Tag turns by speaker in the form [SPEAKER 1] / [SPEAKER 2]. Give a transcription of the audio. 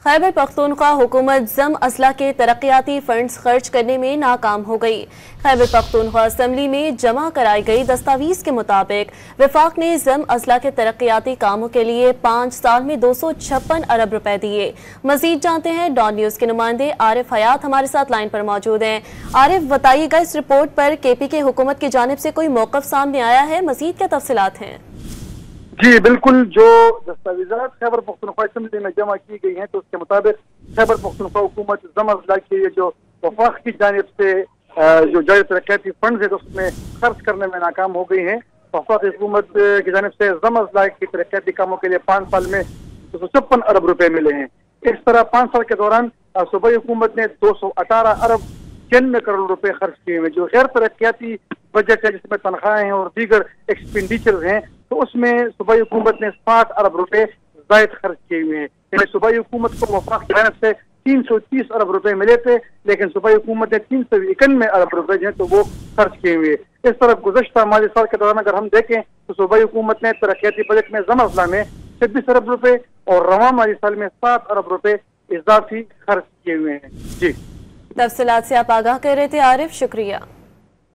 [SPEAKER 1] खैबर पख्तूनख्वा हुकूमत जम असला के तरक्याती फंड्स खर्च करने में नाकाम हो गई। खैबर पख्तूनख्वा असम्बली में जमा कराई गई दस्तावीज के मुताबिक वफाक ने जम असला के तरक्याती कामों के लिए 5 साल में 256 अरब रुपए दिए। मजीद जानते हैं डॉन न्यूज के नुमाइंदे आरिफ हयात हमारे साथ लाइन पर मौजूद हैं। आरिफ, बताइएगा, इस रिपोर्ट पर KPK हुकूमत की जानिब से कोई मौक़िफ़ सामने आया है? मजीद क्या तफसीलात हैं?
[SPEAKER 2] जी बिल्कुल, जो दस्तावेजात खैबर पख्तूनख्वा असम्बली में जमा की गई हैं तो उसके मुताबिक खैबर पख्तूनख्वा हुकूमत जम अजला के लिए जो वफाक की जानिब से जो जारी तरक्याती फंड है तो उसमें खर्च करने में नाकाम हो गई है। वफाक हुकूमत की जानिब से जम अजला की तरक्याती कामों के लिए 5 साल में 256 अरब रुपए मिले हैं। इस तरह 5 साल के दौरान सूबाई हुकूमत ने 218 अरब 96 करोड़ रुपए खर्च किए हुए। जो गैर तरक्याती बजट है जिसमें तनख्वाहें हैं और दीगर एक्सपेंडिचर हैं तो उसमें सूबाई हुकूमत ने 60 अरब रुपए जायद खर्च किए हुए हैं। यानी सूबाई हुकूमत को वफाक की जानिब से 330 अरब रुपए मिले थे, लेकिन सूबाई हुकूमत ने 391 अरब रुपए जो है तो वो खर्च किए हुए। इस तरह गुज़श्ता माली साल के दौरान अगर हम देखें तो सूबाई हुकूमत ने तरक्याती बजट में जम अजला में 26 अरब रुपए और रवा माली साल में 7 अरब रुपए इजाफी खर्च किए हुए हैं। जी,
[SPEAKER 1] तफसीलात से आप आगाह कर रहे थे आरिफ, शुक्रिया।